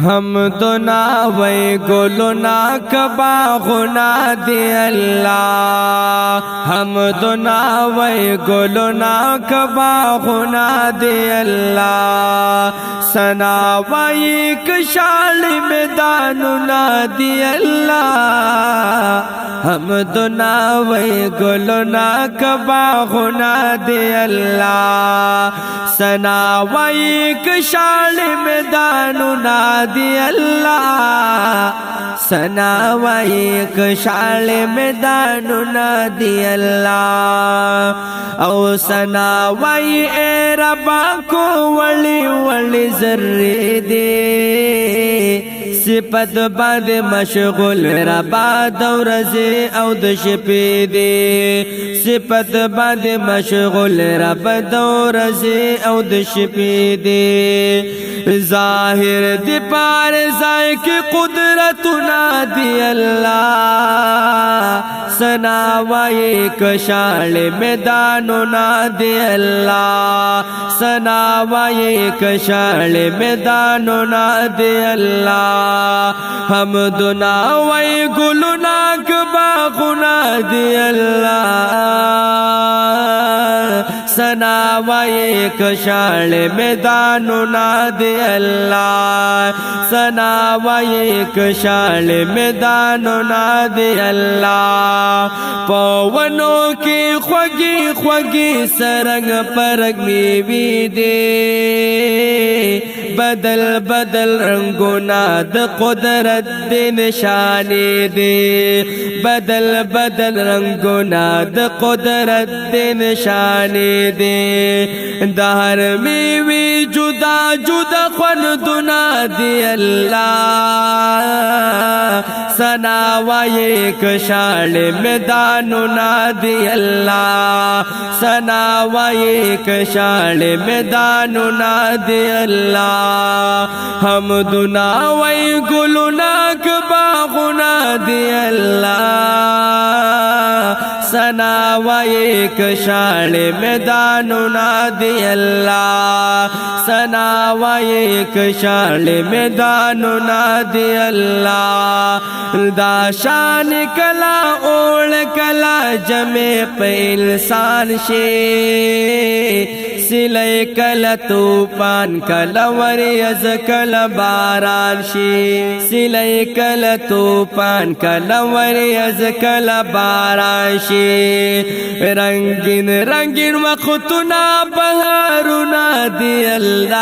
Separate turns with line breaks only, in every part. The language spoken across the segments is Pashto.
حمدنا وی گلنا کباغنا دی اللہ حمدنا وی گلنا کباغنا دی اللہ ثنا وی کشال میداننا دی اللہ حمدنا وی گلنا کباغنا دی اللہ ثنا وی کشال میداننا دی اللہ ثنا وی کشال میداننا دی اللہ او ثنا وی اے ربا کو ولی ولی ذری دے صفت باد مشغول ربا دورز او دشپی دے صفت باد مشغول رب دورز او دشپی دے ظاہر دی پار ذائق قدرتنا دی اللہ ثنا وی کشال میداننا دی اللہ ثنا وی کشال میداننا دی اللہ حمدنا وی گلنا کباغنا دی اللہ ثنا وی کشال میداننا دی اللہ ثنا وی کشال میداننا دی اللہ پونو کی خوگی خوگی سرنگ پرگ میوی دے بدل بدل رنگنا د قدرت دی نشانی دے بدل بدل رنگنا د قدرت دی نشانی دے دہر میوی جدا جدا خوندنا دی اللہ ثنا وی کشال میداننا دی اللہ ثنا وی کشال میداننا دی اللہ حمدنا وی گلنا کباغنا دی اللہ ثنا وی کشال میداننا دی اللہ ثنا وی کشال میداننا دی اللہ دا شان کلا اوڑ کلا جمع پہ انسان شے سلے کلا توپان کلا وریز کلا باران شی سلے کلا توپان کلا وریز کلا باران شی رنگین رنگین وقتنا بہارنا دی اللہ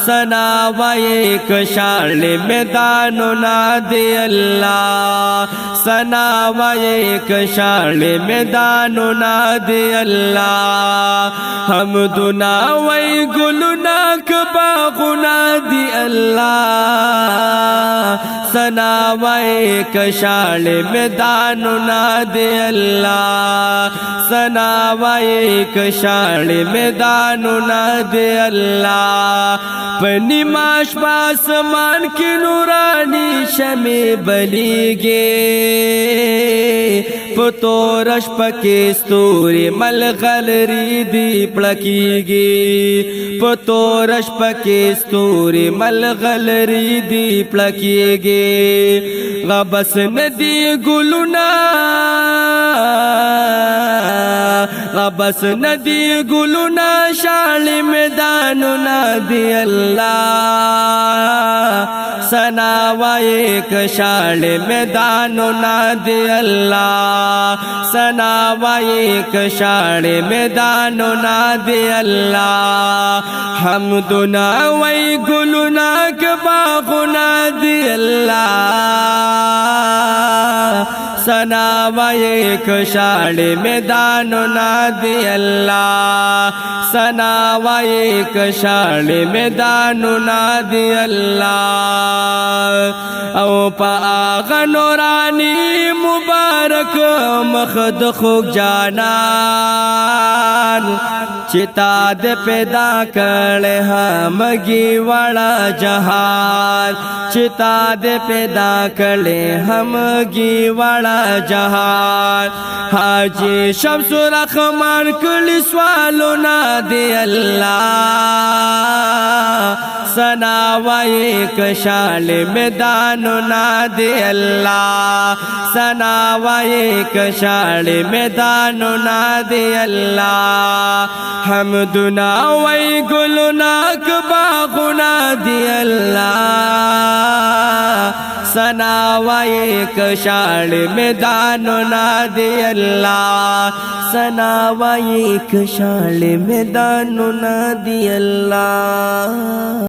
ثنا وی کشال میداننا دی اللہ ثنا وی کشال میداننا دی اللہ حمدنا وی گلنا کباغنا دی اللہ ثنا وی کشال میداننا دی اللہ ثنا وی کشال میداننا دی اللہ پنی ماش باسمان کی نورانی شمی بلیگے پتورش پکی ستوری ملغلری دی پلکیگی پتورش پکی ستوری ملغلری دی پلکیگی غبس ندی گلنا غبس ندی گلنا شال میداننا دی اللہ ثنا وی کشال میداننا دی اللہ ثنا وی کشال میداننا دی اللہ حمدنا وی گلنا کباغنا دی اللہ ثنا وی کشال میداننا دی اللہ ثنا وی کشال میداننا دی اللہ او پا آغا نورانی مبارک مخد خوک جانان چتا دے پیدا کړې همگی وړا جهان چتا دے پیدا کړې همگی وړا جهان حاجی شمس الرحمن کلی سوالنا دی الله سنا وای کشال میدان نادی الله سنا وای کشال میدان نادی الله حمدنا وای گلنا باغنا دی الله سنا وای کشال میدان نادی الله سنا وای کشال میدان نادی الله